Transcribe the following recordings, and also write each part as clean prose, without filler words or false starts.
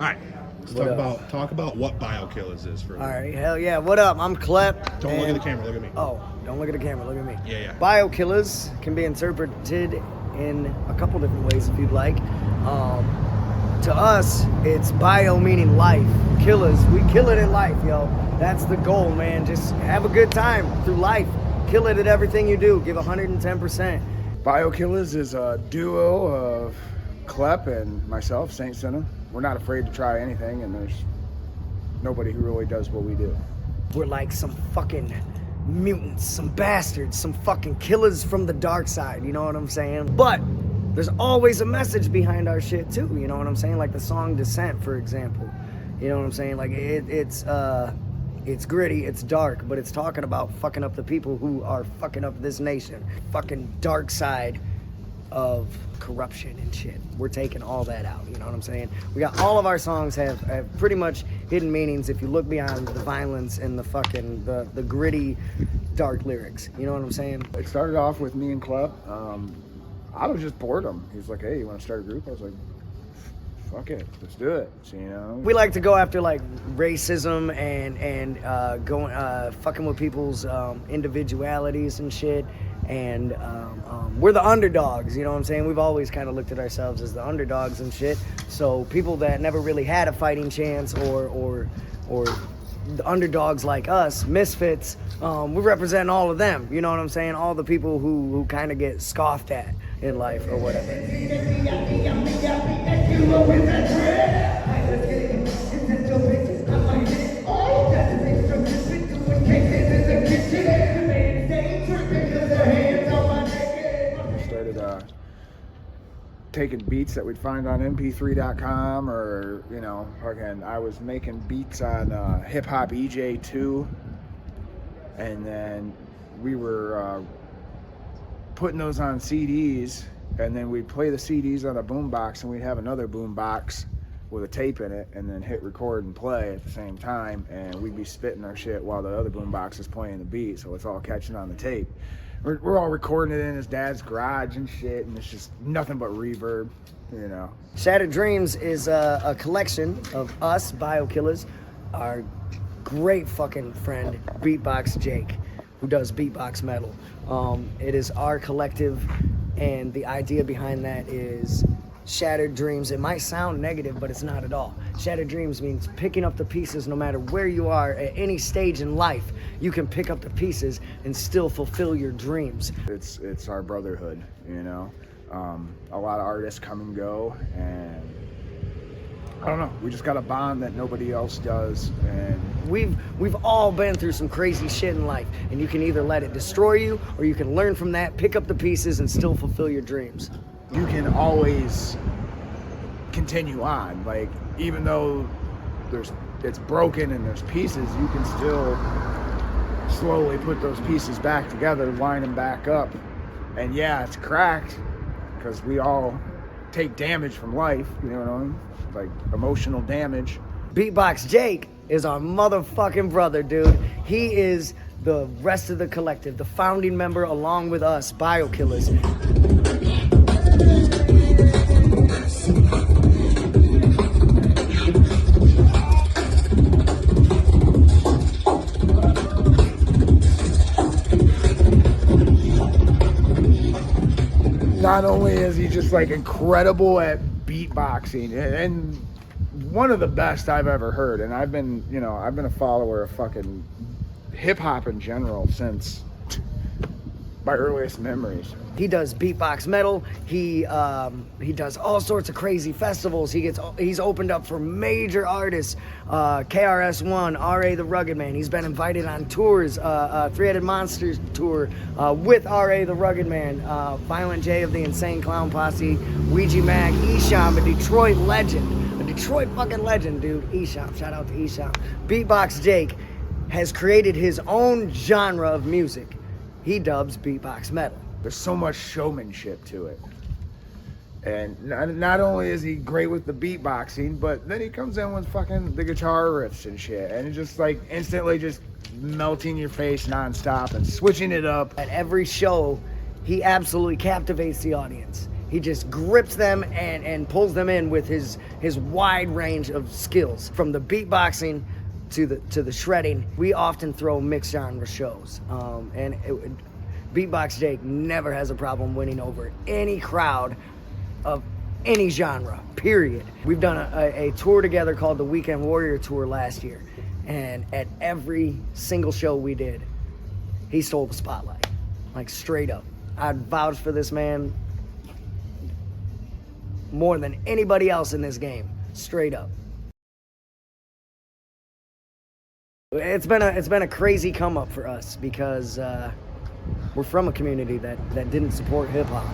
right. Let's talk about what Killaz is for. All right, hell yeah. What up? I'm Klep. Don't look at the camera. Look at me. Oh, don't look at the camera. Look at me. Yeah. Killaz can be interpreted in a couple different ways if you'd like. To us, it's bio meaning life. Killaz, we kill it in life, yo. That's the goal, man. Just have a good time through life. Kill it at everything you do. Give 110%. Killaz is a duo of Klep and myself, Saint Sinner. We're not afraid to try anything, and there's nobody who really does what we do. We're like some fucking mutants, some bastards, some fucking killers from the dark side, you know what I'm saying? But there's always a message behind our shit too, you know what I'm saying? Like the song Descent, for example. You know what I'm saying? Like it's gritty, it's dark, but it's talking about fucking up the people who are fucking up this nation. Fucking dark side of corruption and shit. We're taking all that out, you know what I'm saying? We got all of our songs have pretty much hidden meanings if you look beyond the violence and the fucking the gritty dark lyrics, you know what I'm saying? It started off with me and Klep. I was just boredom. He was like, hey, you want to start a group? I was like, fuck it, let's do it. So, you know, we like to go after like racism and going fucking with people's individualities and shit. And we're the underdogs, you know what I'm saying? We've always kind of looked at ourselves as the underdogs and shit. So people that never really had a fighting chance or the underdogs like us, misfits, we represent all of them, you know what I'm saying? All the people who kind of get scoffed at in life or whatever. Taking beats that we'd find on mp3.com or, you know, again, I was making beats on Hip Hop EJ2, and then we were putting those on CDs, and then we'd play the CDs on a boombox, and we'd have another boombox with a tape in it, and then hit record and play at the same time, and we'd be spitting our shit while the other boombox is playing the beat, so it's all catching on the tape. We're all recording it in his dad's garage and shit, and it's just nothing but reverb, you know. Shattered Dreams is a collection of us, Killaz, our great fucking friend, Beatbox Jake, who does beatbox metal. It is our collective, and the idea behind that is Shattered Dreams. It might sound negative, but it's not at all. Shattered Dreams means picking up the pieces no matter where you are at any stage in life. You can pick up the pieces and still fulfill your dreams. It's our brotherhood, you know. A lot of artists come and go, and I don't know. We just got a bond that nobody else does, and we've all been through some crazy shit in life, and you can either let it destroy you, or you can learn from that, pick up the pieces, and still fulfill your dreams. You can always continue on. Like, even though it's broken and there's pieces, you can still slowly put those pieces back together, line them back up. And yeah, it's cracked because we all take damage from life, you know what I mean? Like emotional damage. Beatbox Jake is our motherfucking brother, dude. He is the rest of the collective, the founding member along with us, Killaz. Not only is he just like incredible at beatboxing and one of the best I've ever heard, and I've been a follower of fucking hip hop in general since my earliest memories. He does beatbox metal. He does all sorts of crazy festivals. He's opened up for major artists, KRS-One, R.A. the Rugged Man. He's been invited on tours, Three-Headed Monsters tour with R.A. the Rugged Man, Violent J of the Insane Clown Posse, Ouija Mac, Esham, a Detroit legend, a Detroit fucking legend, dude. Esham, shout out to Esham. Beatbox Jake has created his own genre of music. He dubs beatbox metal. There's so much showmanship to it. And not only is he great with the beatboxing, but then he comes in with fucking the guitar riffs and shit. And it's just like instantly just melting your face nonstop and switching it up. At every show, he absolutely captivates the audience. He just grips them and pulls them in with his wide range of skills, from the beatboxing to the shredding. We often throw mixed genre shows, Beatbox Jake never has a problem winning over any crowd of any genre, period. We've done a tour together called the Weekend Warrior Tour last year, and at every single show we did, he stole the spotlight, like straight up. I'd vouch for this man more than anybody else in this game, straight up. It's been a crazy come up for us because we're from a community that didn't support hip hop,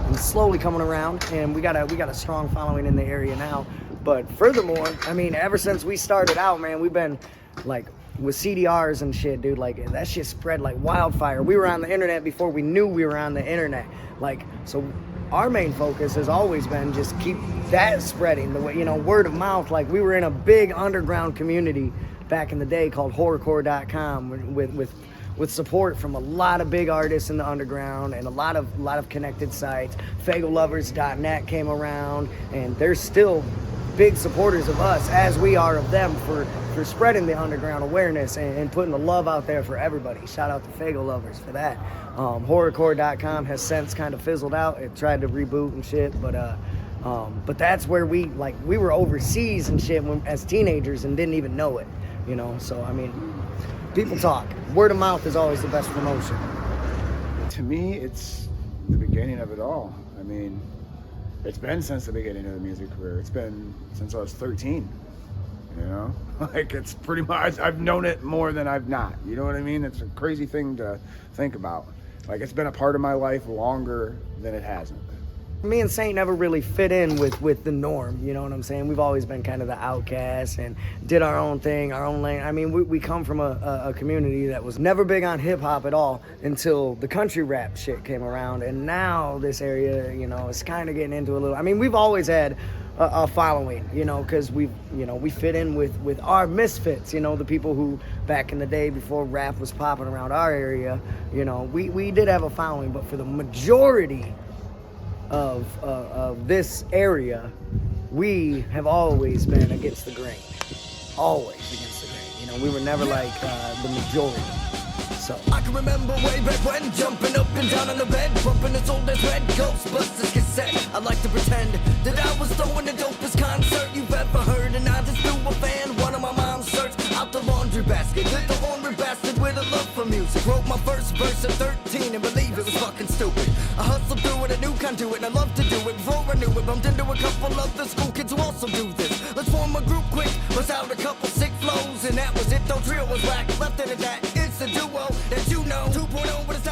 and it's slowly coming around, and we got a strong following in the area now. But furthermore, I mean, ever since we started out, man, we've been like with CDRs and shit, dude. Like that shit spread like wildfire. We were on the internet before we knew we were on the internet. Like, so our main focus has always been just keep that spreading, the way, you know, word of mouth. Like, we were in a big underground community back in the day called horrorcore.com with support from a lot of big artists in the underground and a lot of connected sites. Fagolovers.net came around, and they're still big supporters of us, as we are of them, for spreading the underground awareness and putting the love out there for everybody. Shout out to Fago Lovers for that. Horrorcore.com has since kind of fizzled out. It tried to reboot and shit, but that's where we were overseas and shit as teenagers and didn't even know it, you know. So I mean, people talk. Word of mouth is always the best promotion. To me, it's the beginning of it all. I mean, it's been since the beginning of the music career. It's been since I was 13, you know? Like, it's pretty much, I've known it more than I've not. You know what I mean? It's a crazy thing to think about. Like, it's been a part of my life longer than it hasn't. Me and Saint never really fit in with the norm, you know what I'm saying? We've always been kind of the outcasts and did our own thing, our own lane. I mean, we come from a community that was never big on hip-hop at all until the country rap shit came around, and now this area, you know, is kind of getting into a little... I mean, we've always had a following, you know, because we fit in with our misfits, you know, the people who back in the day before rap was popping around our area, you know, we did have a following, but for the majority of this area, we have always been against the grain. Always against the grain. You know, we were never like the majority. So I can remember way back when, jumping up and down on the bed, bumping this old as red Ghostbusters cassette. I like to pretend that I was throwing the dopest concert you've ever heard, and I just threw a fan one of my mom's shirts out the laundry basket. Lit the ornery bastard with a love for music. Wrote my first verse at 13 and believe it was fucking stupid. I hustled through it, a new conduit, and I love to do it. Before I knew it, bumped into a couple of the school kids who also do this. Let's form a group quick, bust out a couple sick flows, and that was it. Though trio was whack, left it at that. It's a duo that you know. 2.0 with a